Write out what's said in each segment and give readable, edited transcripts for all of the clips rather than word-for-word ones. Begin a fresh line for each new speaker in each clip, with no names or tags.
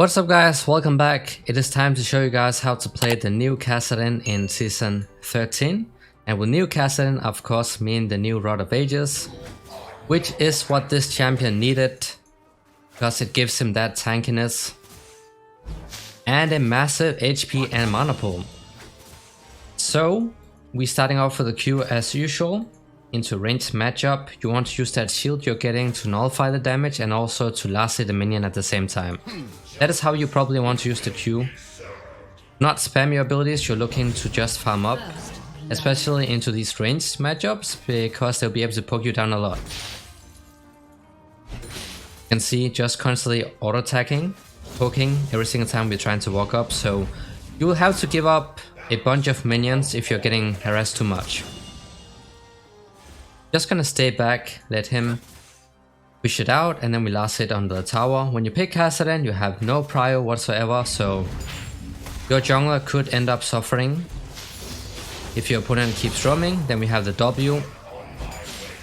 What's up guys, welcome back. It is time to show you guys how to play the new Kassadin in Season 13. And with new Kassadin, of course, mean the new Rod of Ages, which is what this champion needed, because it gives him that tankiness and a massive HP and mana pool. So, we starting off with a Q as usual. Into ranged matchup, you want to use that shield you're getting to nullify the damage and also to last hit the minion at the same time. That is how you probably want to use the Q. Not spam your abilities, you're looking to just farm up, especially into these ranged matchups, because they'll be able to poke you down a lot. You can see just constantly auto-attacking, poking every single time we're trying to walk up, so you will have to give up a bunch of minions if you're getting harassed too much. Just gonna stay back, let him push it out, and then we last hit on the tower. When you pick Kassadin, you have no prio whatsoever, so your jungler could end up suffering. If your opponent keeps roaming, then we have the W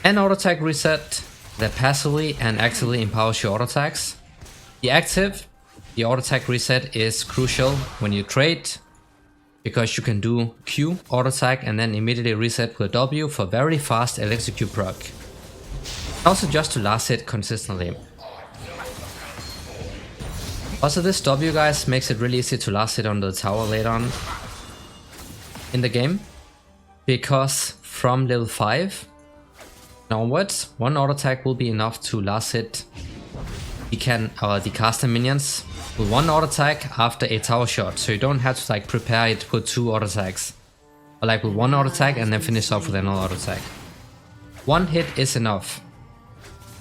and auto attack reset that passively and actively empowers your auto attacks. The auto attack reset is crucial when you trade, because you can do Q auto attack and then immediately reset with W for very fast execute proc. Also just to last hit consistently. Also this W guys makes it really easy to last hit on the tower later on in the game, because from level 5 onwards, one auto attack will be enough to last hit the caster minions with one auto attack after a tower shot, so you don't have to like prepare it with two auto attacks, or like with one auto attack and then finish off with another auto attack. One hit is enough,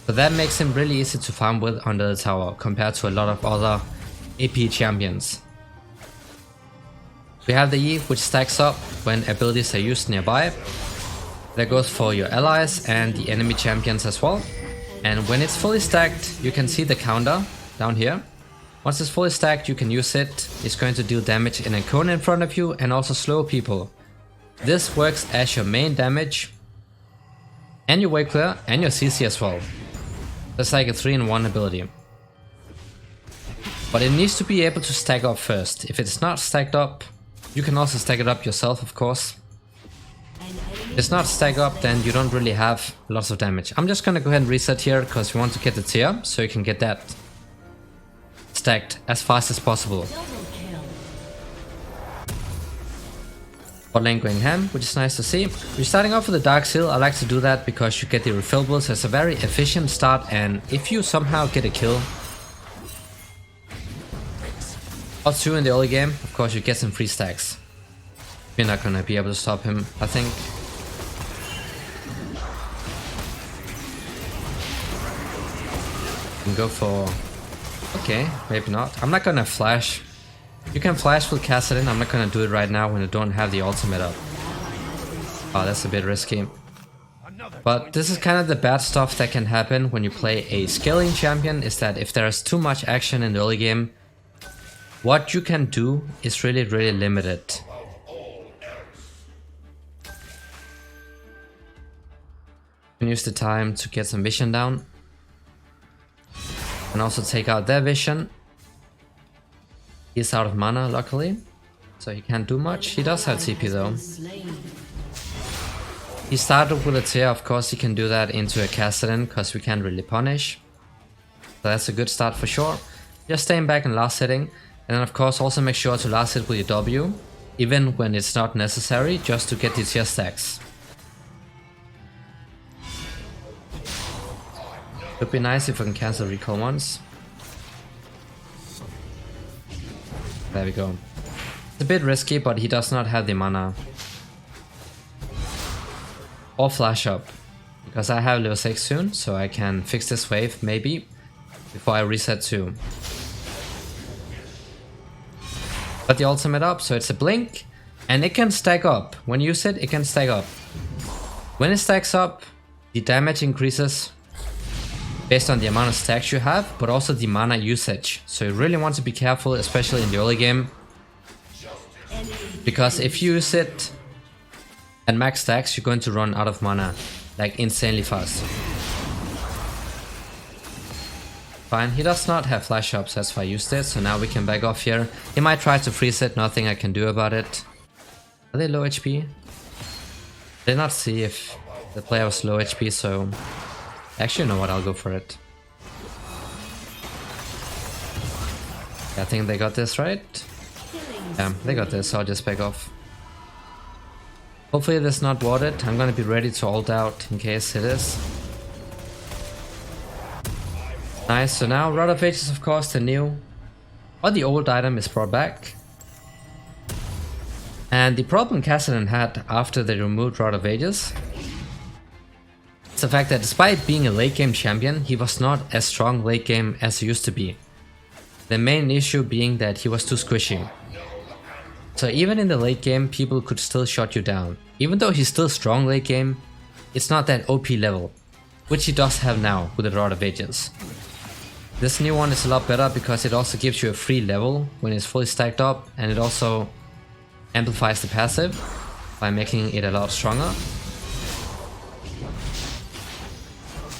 but that makes him really easy to farm with under the tower compared to a lot of other AP champions. We have the E, which stacks up when abilities are used nearby. That goes for your allies and the enemy champions as well. And when it's fully stacked, you can see the counter down here. Once it's fully stacked, you can use it. It's going to deal damage in a cone in front of you and also slow people. This works as your main damage and your wave clear and your CC as well. That's like a 3-in-1 ability. But it needs to be able to stack up first. If it's not stacked up, you can also stack it up yourself, of course. If it's not stacked up, then you don't really have lots of damage. I'm just gonna go ahead and reset here because we want to get the tier, so you can get that stacked as fast as possible. Bot lane going ham, which is nice to see. We're starting off with the Dark Seal. I like to do that because you get the refillables. It's a very efficient start, and if you somehow get a kill or two in the early game, of course you get some free stacks. You're not gonna be able to stop him, I think. You can go for... okay, maybe not. I'm not gonna flash. You can flash with Kassadin. I'm not gonna do it right now when you don't have the ultimate up. Oh, that's a bit risky. But this is kind of the bad stuff that can happen when you play a scaling champion, is that if there's too much action in the early game, what you can do is really limited. You can use the time to get some vision down. And also take out their vision. He's out of mana, luckily, so he can't do much. He does have TP though. He started with a tier, of course he can do that into a Kassadin, because we can't really punish. So that's a good start for sure. Just staying back and last hitting. And then of course also make sure to last hit with your W, even when it's not necessary, just to get the tier stacks. Would be nice if we can cancel recall once. There we go. It's a bit risky, but he does not have the mana. Or flash up. Because I have level 6 soon, so I can fix this wave, maybe, before I reset too. Got the ultimate up, so it's a blink. And it can stack up. When you use it, it can stack up. When it stacks up, the damage increases based on the amount of stacks you have, but also the mana usage. So you really want to be careful, especially in the early game. Because if you use it at max stacks, you're going to run out of mana, like insanely fast. Fine, he does not have flash ups, that's why I used it, so now we can back off here. He might try to freeze it, nothing I can do about it. Are they low HP? I did not see if the player was low HP, so... Actually, you know what, I'll go for it. I think they got this, right? Yeah, they got this, so I'll just back off. Hopefully this is not warded. I'm gonna be ready to ult out in case it is. Nice, so now Rod of Ages, of course, the new or the old item is brought back. And the problem Kassadin had after they removed Rod of Ages is the fact that despite being a late game champion, he was not as strong late game as he used to be. The main issue being that he was too squishy. So even in the late game, people could still shut you down. Even though he's still strong late game, it's not that OP level, which he does have now with the Rod of Ages. This new one is a lot better because it also gives you a free level when it's fully stacked up, and it also amplifies the passive by making it a lot stronger.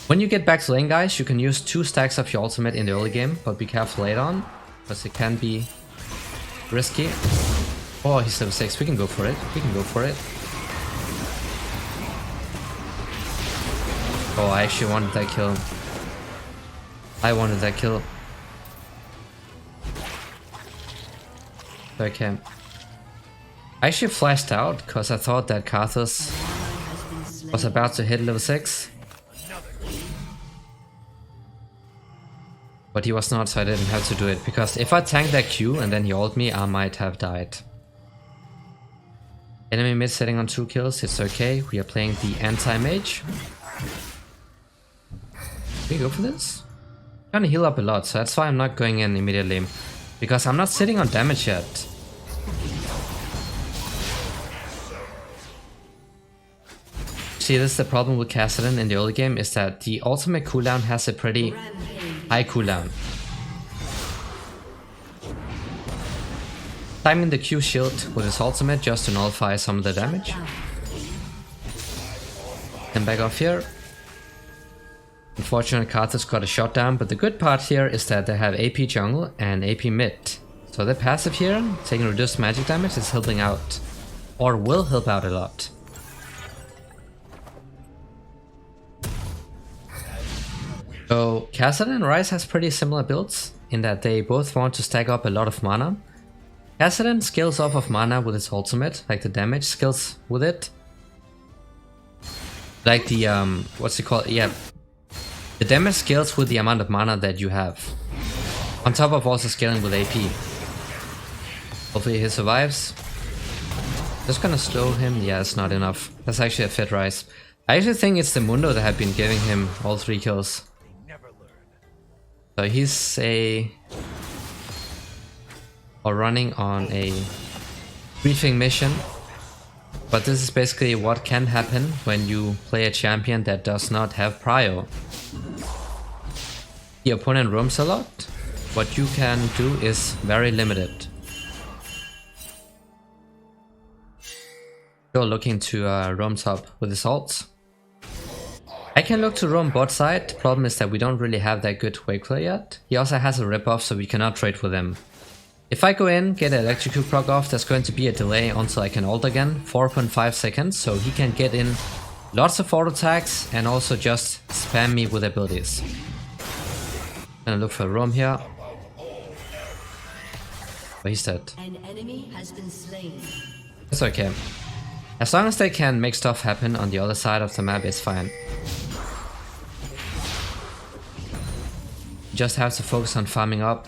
When you get back to lane, guys, you can use 2 stacks of your ultimate in the early game, but be careful later on, because it can be risky. Oh, he's level 6. We can go for it. We can go for it. Oh, I actually wanted that kill. I wanted that kill. Okay. I actually flashed out because I thought that Karthus was about to hit level 6. But he was not, so I didn't have to do it. Because if I tanked that Q and then he ulted me, I might have died. Enemy mid sitting on 2 kills, it's okay. We are playing the anti-mage. Can we go for this? I'm gonna heal up a lot, so that's why I'm not going in immediately. Because I'm not sitting on damage yet. See, this is the problem with Kassadin in the early game, is that the ultimate cooldown has a pretty high cooldown. Timing the Q shield with his ultimate just to nullify some of the damage. Then back off here. Unfortunately, Karthus got a shot down, but the good part here is that they have AP jungle and AP mid. So the passive here, taking reduced magic damage, is helping out. Or will help out a lot. So Kassadin and Ryze has pretty similar builds, in that they both want to stack up a lot of mana. Kassadin scales off of mana with his ultimate, like the damage skills with it. Like the, what's it called? Yeah, the damage scales with the amount of mana that you have. On top of also scaling with AP. Hopefully he survives. Just gonna slow him, yeah, it's not enough. That's actually a fit Ryze. I actually think it's the Mundo that have been giving him all 3 kills. So he's running on a briefing mission, but this is basically what can happen when you play a champion that does not have prio. The opponent roams a lot. What you can do is very limited. Go looking to roam top with his ults. I can look to roam bot side. Problem is that we don't really have that good wave clear yet. He also has a rip off, so we cannot trade with him. If I go in, get an electrocute proc off, there's going to be a delay until I can ult again, 4.5 seconds, so he can get in lots of auto attacks and also just spam me with abilities. Gonna look for a roam here. Oh, he's dead.
An enemy has been slain.
It's okay. As long as they can make stuff happen on the other side of the map, it's fine. You just have to focus on farming up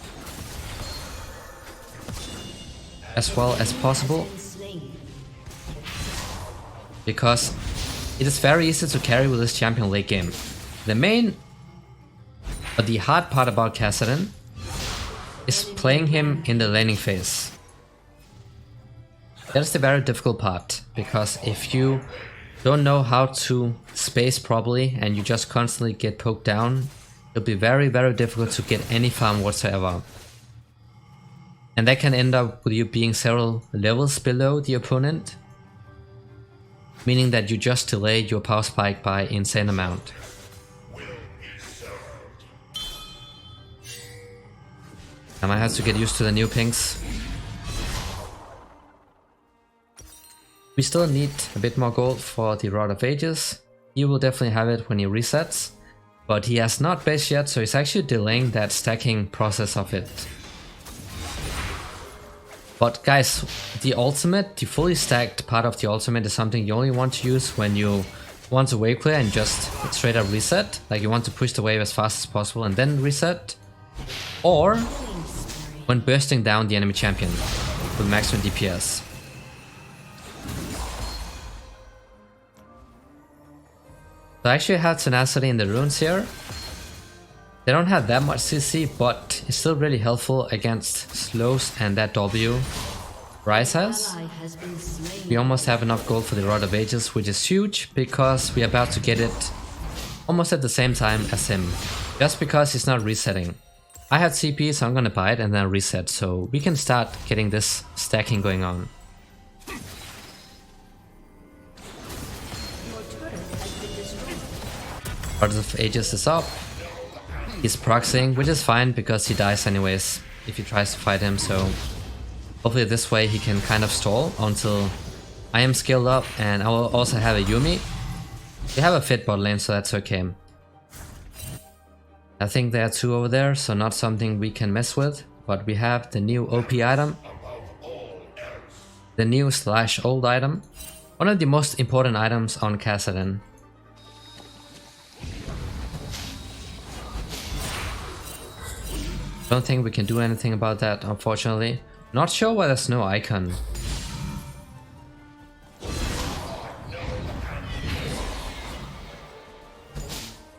as well as possible, because it is very easy to carry with this champion late game. The hard part about Kassadin is playing him in the laning phase. That is the very difficult part, because if you don't know how to space properly and you just constantly get poked down, it'll be very, very difficult to get any farm whatsoever. And that can end up with you being several levels below the opponent, meaning that you just delay your power spike by insane amount. I might have to get used to the new pings. We still need a bit more gold for the Rod of Ages. He will definitely have it when he resets, but he has not base yet, so he's actually delaying that stacking process of it. But guys, the ultimate, the fully stacked part of the ultimate is something you only want to use when you want to wave clear and just straight up reset. Like you want to push the wave as fast as possible and then reset. Or when bursting down the enemy champion with maximum DPS. So I actually have tenacity in the runes here. They don't have that much CC, but it's still really helpful against slows and that W Rise has. We almost have enough gold for the Rod of Ages, which is huge because we're about to get it almost at the same time as him. Just because he's not resetting. I have CP, so I'm gonna buy it and then reset, so we can start getting this stacking going on. Rod of Ages is up. He's proxying, which is fine because he dies anyways if he tries to fight him, so hopefully this way he can kind of stall until I am scaled up, and I will also have a Yuumi. We have a fit bot lane, so that's okay. I think there are two over there, so not something we can mess with, but we have the new OP item. The new / old item. One of the most important items on Kassadin. Don't think we can do anything about that, unfortunately. Not sure why there's no icon.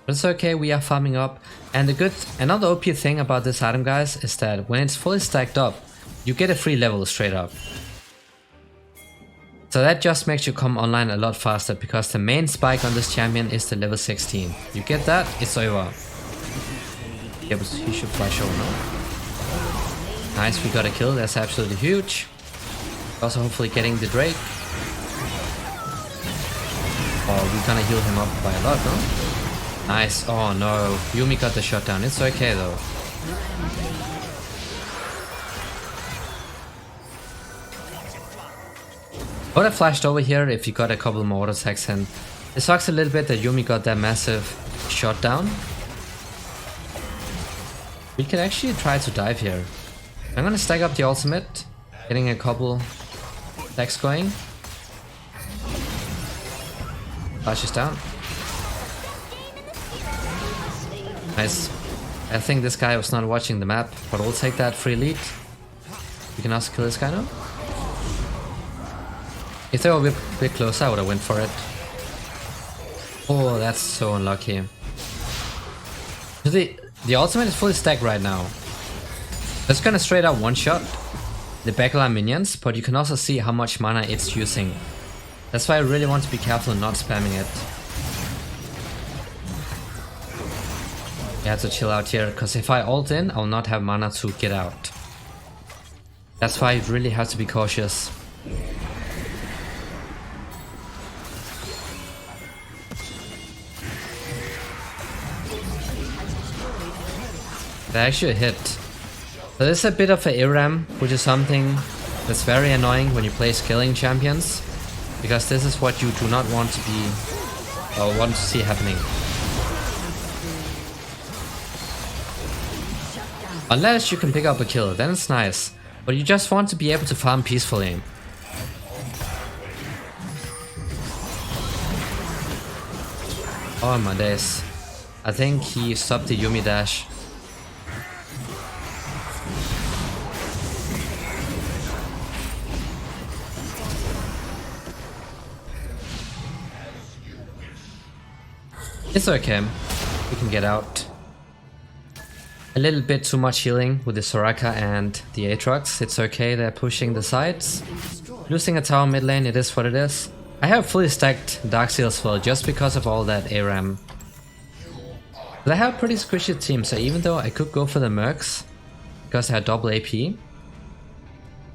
But it's okay, we are farming up. And another OP thing about this item, guys, is that when it's fully stacked up, you get a free level straight up. So that just makes you come online a lot faster, because the main spike on this champion is the level 16. You get that, it's over. Yeah, but he should flash over now. Nice, we got a kill, that's absolutely huge. Also hopefully getting the Drake. Oh, we're gonna heal him up by a lot, no? Nice, oh no, Yuumi got the shot down, it's okay though. I would have flashed over here if you got a couple more auto attacks, and it sucks a little bit that Yuumi got that massive shot down. We can actually try to dive here. I'm gonna stack up the ultimate, getting a couple attacks going. Flashes down. Nice. I think this guy was not watching the map, but we'll take that free lead. We can also kill this guy now. If they were a bit closer, I would have went for it. Oh, that's so unlucky. The ultimate is fully stacked right now. That's gonna straight up one-shot the backline minions, but you can also see how much mana it's using. That's why I really want to be careful not spamming it. You have to chill out here, because if I ult in, I'll not have mana to get out. That's why you really have to be cautious. That actually hit. So this is a bit of an ARAM, which is something that's very annoying when you play scaling champions, because this is what you do not want to be or want to see happening. Unless you can pick up a kill, then it's nice, but you just want to be able to farm peacefully. Oh my days. I think he stopped the Yuumi dash. It's okay, we can get out. A little bit too much healing with the Soraka and the Aatrox. It's okay, they're pushing the sides. Losing a tower mid lane, it is what it is. I have fully stacked Darkseal as well, just because of all that ARAM. But I have a pretty squishy team, so even though I could go for the Mercs, because I had double AP,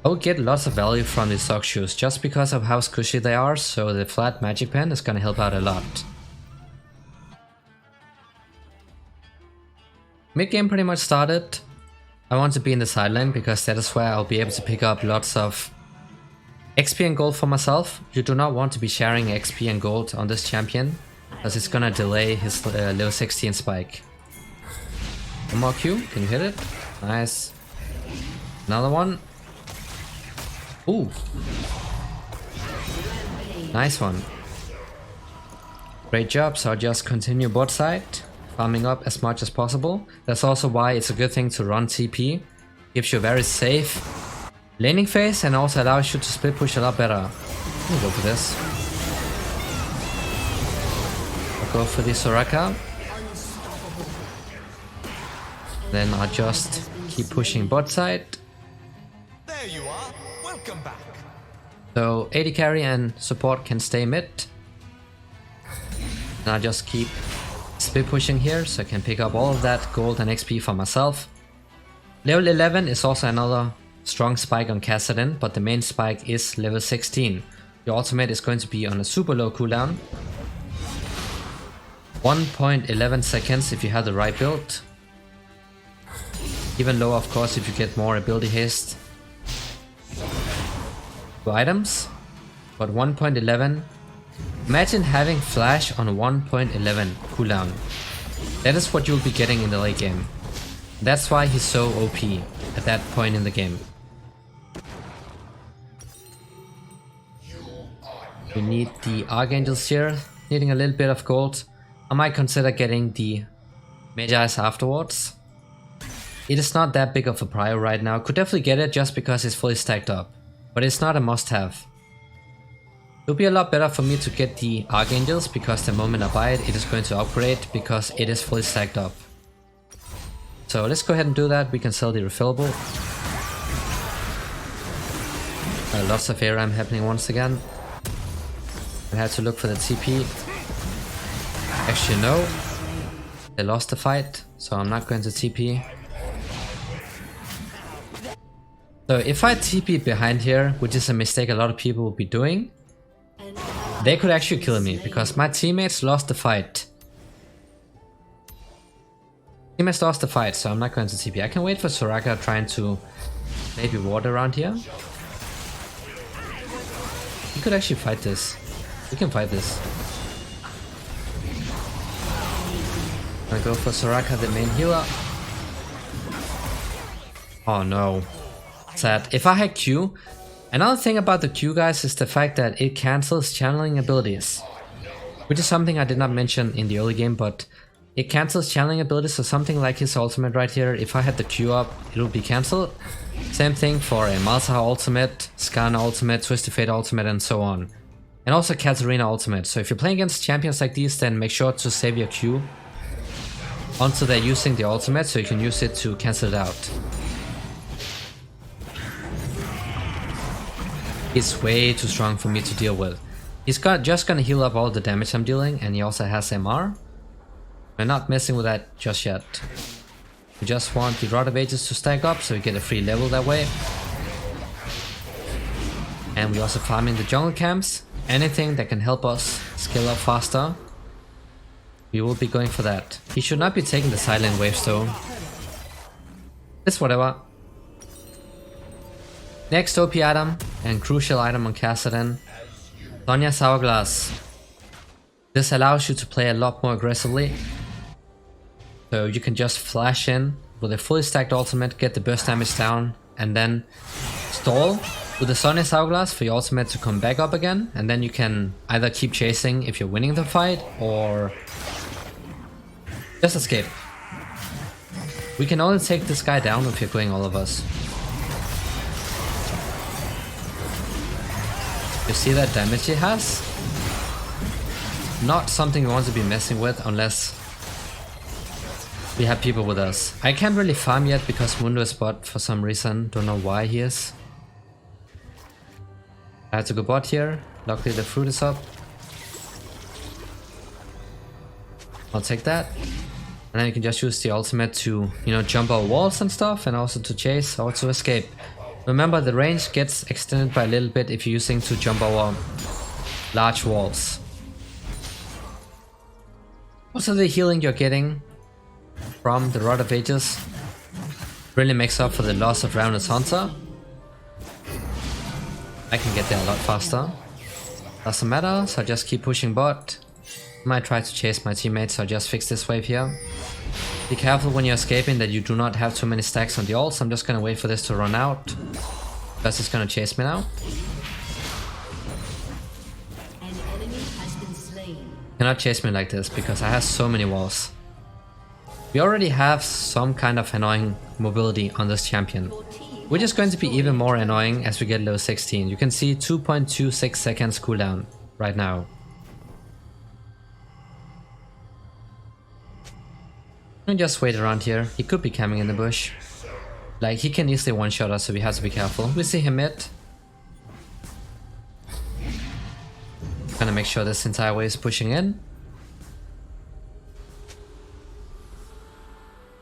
I would get lots of value from the sock shoes, just because of how squishy they are, so the flat magic pen is gonna help out a lot. Mid game pretty much started. I want to be in the side lane because that is where I'll be able to pick up lots of XP and gold for myself. You do not want to be sharing XP and gold on this champion, as it's gonna delay his level 16 spike. One more Q, can you hit it? Nice. Another one. Ooh. Nice one. Great job, so I'll just continue bot side, farming up as much as possible. That's also why it's a good thing to run TP. Gives you a very safe laning phase and also allows you to split push a lot better. Let me go for this. I'll go for the Soraka. Then I'll just keep pushing bot side.
There you are. Welcome back.
So AD carry and support can stay mid. And I'll just keep split pushing here so I can pick up all of that gold and XP for myself. Level 11 is also another strong spike on Kassadin, but the main spike is level 16. Your ultimate is going to be on a super low cooldown. 1.11 seconds if you have the right build. Even lower of course if you get more ability haste to items. But 1.11. Imagine having flash on 1.11 cooldown. That is what you'll be getting in the late game. That's why he's so OP at that point in the game. We need the Archangels here, needing a little bit of gold. I might consider getting the Magi's afterwards. It is not that big of a prior right now. Could definitely get it just because it's fully stacked up. But it's not a must-have. It would be a lot better for me to get the Archangels because the moment I buy it, it is going to upgrade because it is fully stacked up. So let's go ahead and do that. We can sell the refillable. Lots of ARAM happening once again. I had to look for the TP. Actually no. They lost the fight, so I'm not going to TP. So if I TP behind here, which is a mistake a lot of people will be doing, they could actually kill me because my teammates lost the fight. Teammates lost the fight, so I'm not going to TP. I can wait for Soraka trying to maybe ward around here. We could actually fight this. We can fight this. I go for Soraka, the main healer. Oh no. Sad. If I had Q, another thing about the Q guys is the fact that it cancels channeling abilities. Which is something I did not mention in the early game, but it cancels channeling abilities, so something like his ultimate right here, if I had the Q up, it would be cancelled. Same thing for a Malzahar ultimate, Skarner ultimate, Twisted Fate ultimate and so on. And also Katarina ultimate, so if you're playing against champions like these, then make sure to save your Q until they're using the ultimate, so you can use it to cancel it out. He's way too strong for me to deal with. He's just gonna heal up all the damage I'm dealing, and he also has MR. We're not messing with that just yet. We just want the Rod of Ages to stack up so we get a free level that way. And we're also farming the jungle camps. Anything that can help us scale up faster, we will be going for that. He should not be taking the silent waves though. It's whatever. Next OP item and crucial item on Kassadin, Sonya's Hourglass. This allows you to play a lot more aggressively. So you can just flash in with a fully stacked ultimate, get the burst damage down, and then stall with the Sonya's Hourglass for your ultimate to come back up again, and then you can either keep chasing if you're winning the fight, or just escape. We can only take this guy down if you're going all of us. You see that damage he has? Not something we want to be messing with unless we have people with us. I can't really farm yet because Mundo is bot for some reason. Don't know why he is. I had to go bot here. Luckily the fruit is up. I'll take that. And then you can just use the ultimate to, you know, jump over walls and stuff, and also to chase or to escape. Remember, the range gets extended by a little bit if you're using to jump over large walls. Also the healing you're getting from the Rod of Ages Really makes up for the loss of Rounders Hunter. I can get there a lot faster. Doesn't matter, so I just keep pushing bot. Might try to chase my teammates, so I just fix this wave here. Be careful when you're escaping that you do not have too many stacks on the ults. I'm just gonna wait for this to run out. Because it's gonna chase me now.
An enemy has been slain.
Cannot chase me like this because I have so many walls. We already have some kind of annoying mobility on this champion, which is going to be even more annoying as we get level 16. You can see 2.26 seconds cooldown right now. And just wait around here. He could be camping in the bush. Like, he can easily one-shot us, so we have to be careful. We see him mid. Gonna make sure this entire wave is pushing in.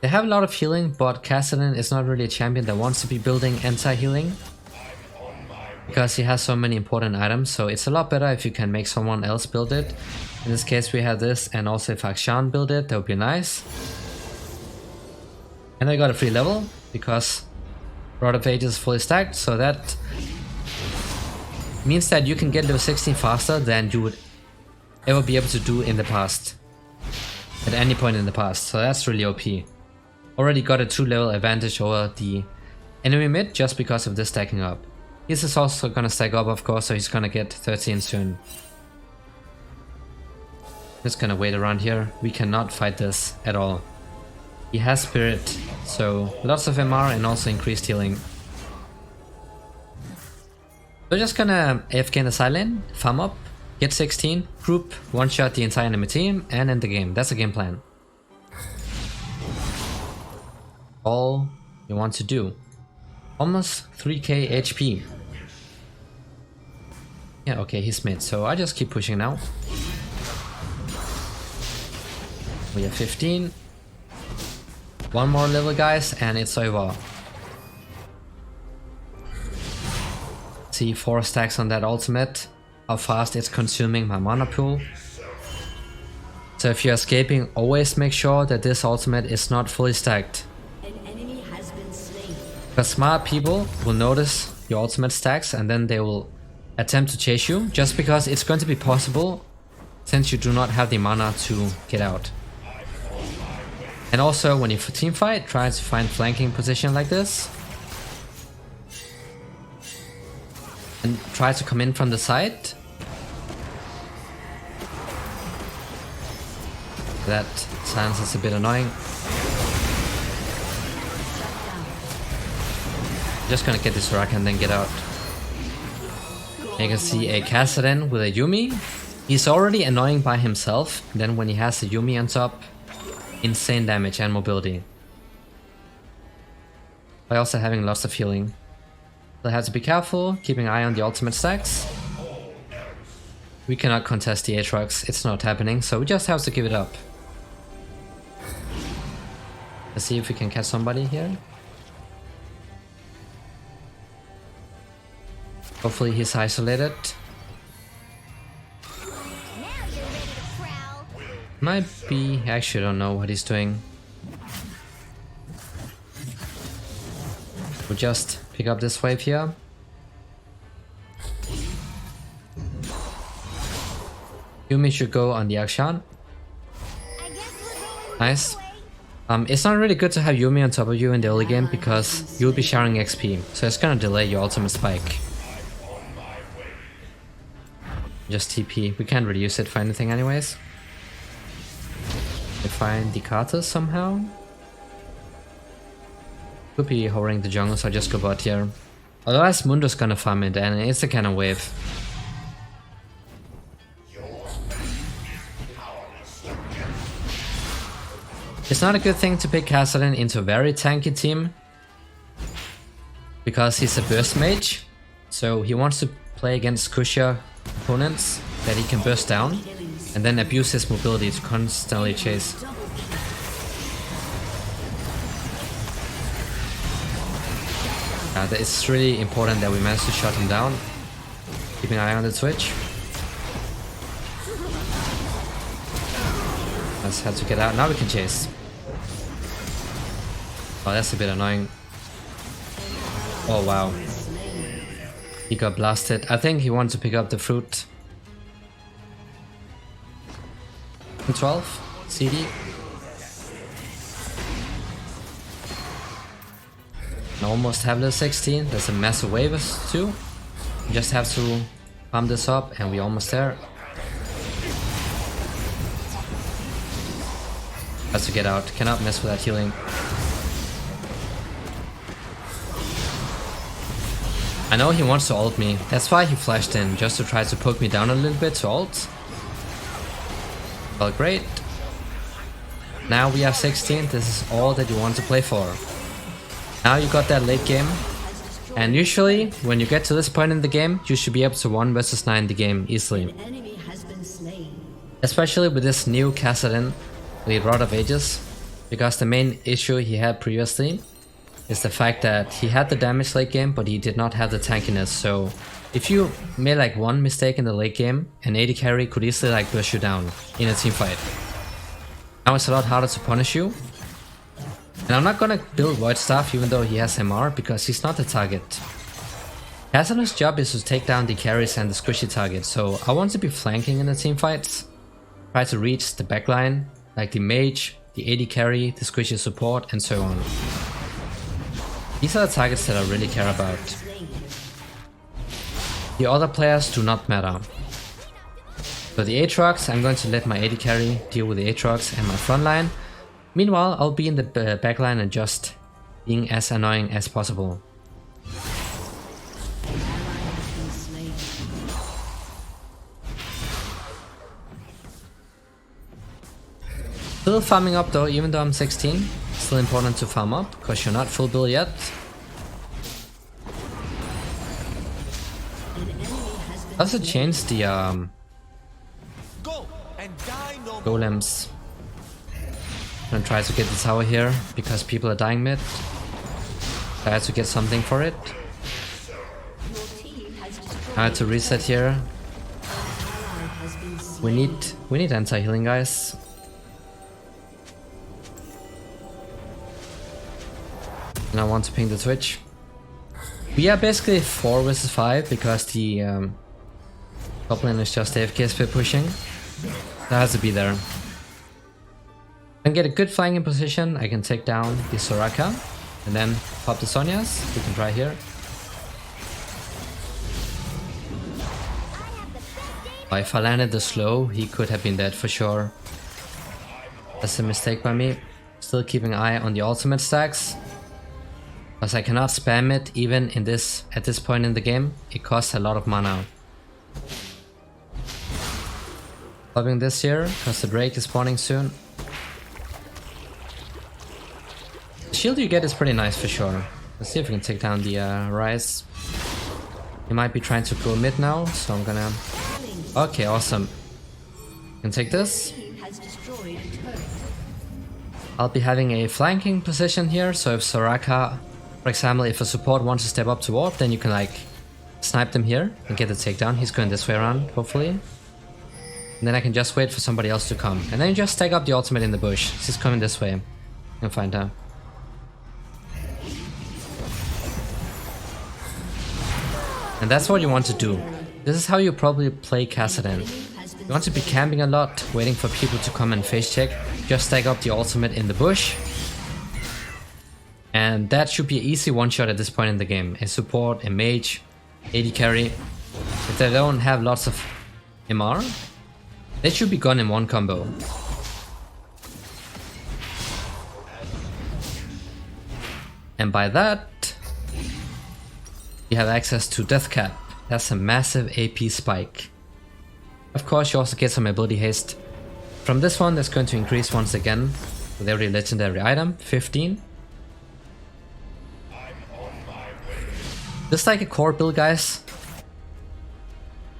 They have a lot of healing, but Kassadin is not really a champion that wants to be building anti-healing. Because he has so many important items, so it's a lot better if you can make someone else build it. In this case we have this, and also if Akshan build it, that would be nice. And I got a free level, because Rod of Ages is fully stacked, so that means that you can get level 16 faster than you would ever be able to do in the past. At any point in the past, so that's really OP. Already got a 2 level advantage over the enemy mid just because of this stacking up. This is also gonna stack up, of course, so he's gonna get 13 soon. Just gonna wait around here. We cannot fight this at all. He has spirit, so lots of MR and also increased healing. We're just gonna AFK in the side lane, farm up, get 16, group, one-shot the entire enemy team, and end the game. That's the game plan. All you want to do. Almost 3k HP. Yeah, okay, he's mid, so I just keep pushing now. We have 15. One more level, guys, and it's over. See, 4 stacks on that ultimate. How fast it's consuming my mana pool. So if you're escaping, always make sure that this ultimate is not fully stacked. Because smart people will notice your ultimate stacks and then they will attempt to chase you, just because it's going to be possible since you do not have the mana to get out. And also when you team fight, try to find flanking position like this. And try to come in from the side. That silence is a bit annoying. Just gonna get this rock and then get out. And you can see a Kassadin with a Yuumi. He's already annoying by himself. Then when he has a Yuumi on top, insane damage and mobility. By also having lots of healing. So I have to be careful, keeping an eye on the ultimate stacks. We cannot contest the Aatrox, it's not happening, so we just have to give it up. Let's see if we can catch somebody here. Hopefully he's isolated. Might be, I actually don't know what he's doing. We'll just pick up this wave here. Yuumi should go on the Akshan. Nice. It's not really good to have Yuumi on top of you in the early game because you'll be sharing XP, so it's gonna delay your ultimate spike. Just TP. We can't really use it for anything anyways. We find the Katas somehow. Could be hovering the jungle, so I just go bot here. Otherwise Mundo's gonna farm it and it's a kind of wave. It's not a good thing to pick Kassadin into a very tanky team. Because he's a burst mage. So he wants to play against cushier opponents that he can burst down. And then abuse his mobility to constantly chase. It's really important that we manage to shut him down. Keeping an eye on the Twitch. Just had to get out. Now we can chase. Oh, that's a bit annoying. Oh wow. He got blasted. I think he wanted to pick up the fruit. 12 CD. And almost have level 16. There's a massive wave too. You just have to pump this up and we're almost there. Has to get out. Cannot mess with that healing. I know he wants to ult me. That's why he flashed in, just to try to poke me down a little bit to ult. Well, great. Now we have 16. This is all that you want to play for. Now you got that late game. And usually, when you get to this point in the game, you should be able to 1 versus 9 the game easily.
An enemy has been slain.
Especially with this new Kassadin, the Rod of Ages. Because the main issue he had previously is the fact that he had the damage late game, but he did not have the tankiness. So if you made like one mistake in the late game, an AD carry could easily like burst you down in a team fight. Now it's a lot harder to punish you. And I'm not gonna build Void Staff even though he has MR, because he's not the target. Kassadin's job is to take down the carries and the squishy target, so I want to be flanking in the team fights. Try to reach the backline, like the mage, the AD carry, the squishy support, and so on. These are the targets that I really care about. The other players do not matter. For the Aatrox, I'm going to let my AD carry deal with the Aatrox and my frontline. Meanwhile, I'll be in the backline and just being as annoying as possible. Still farming up though, even though I'm 16. Still important to farm up, because you're not full build yet. Also change the golems. I'm gonna try to get the tower here, because people are dying mid. I had to get something for it. I had to reset here. We need anti-healing, guys. And I want to ping the Twitch. We are basically 4 versus 5 because the top lane is just AFK split pushing. That has to be there. I can get a good flanking position. I can take down the Soraka and then pop the Sonyas. We can try here. If I landed the slow, he could have been dead for sure. That's a mistake by me. Still keeping an eye on the ultimate stacks. Because I cannot spam it even in at this point in the game. It costs a lot of mana. Loving this here, because the Drake is spawning soon. The shield you get is pretty nice for sure. Let's see if we can take down the Rise. He might be trying to go mid now, so I'm gonna... Okay, awesome. Can take this. I'll be having a flanking position here, so if Soraka, for example, if a support wants to step up to ward, then you can like snipe them here and get the takedown. He's going this way around, hopefully. And then I can just wait for somebody else to come. And then you just stack up the ultimate in the bush. She's coming this way. You can find her. And that's what you want to do. This is how you probably play Kassadin. You want to be camping a lot, waiting for people to come and face check. Just stack up the ultimate in the bush. And that should be an easy one-shot at this point in the game. A support, a mage, AD carry. If they don't have lots of MR, they should be gone in one combo. And by that, you have access to Death Cap. That's a massive AP spike. Of course, you also get some ability haste. From this one, that's going to increase once again with every legendary item, 15. Just like a core build, guys.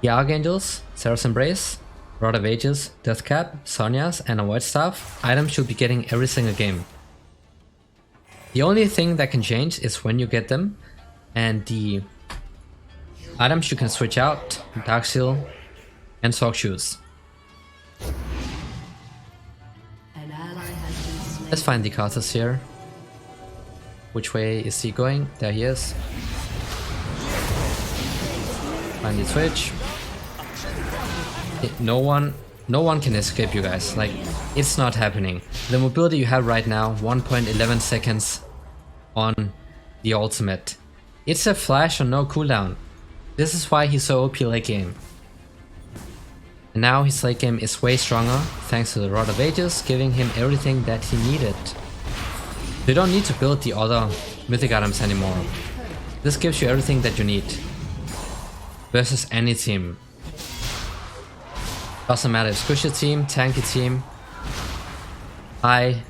The Archangels, Serap's Embrace, Rod of Ages, Death Cap, Sonyas, and a Void Staff items should be getting every single game. The only thing that can change is when you get them, and the items you can switch out, Dark Seal and Sock Shoes. Let's find the Kassas here. Which way is he going? There he is. Find the Twitch. No one can escape you guys. Like, it's not happening. The mobility you have right now, 1.11 seconds on the ultimate. It's a flash on no cooldown. This is why he's so OP late game. And now his late game is way stronger thanks to the Rod of Ages, giving him everything that he needed. You don't need to build the other mythic items anymore. This gives you everything that you need. Versus any team. Doesn't matter if squishy team, tanky team, high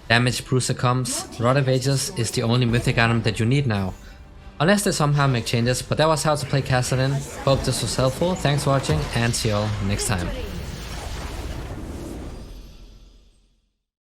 damage bruiser comes, Rod of Ages is the only mythic item that you need now. Unless they somehow make changes, but that was how to play Kassadin. Hope this was helpful, thanks for watching and see you all next time.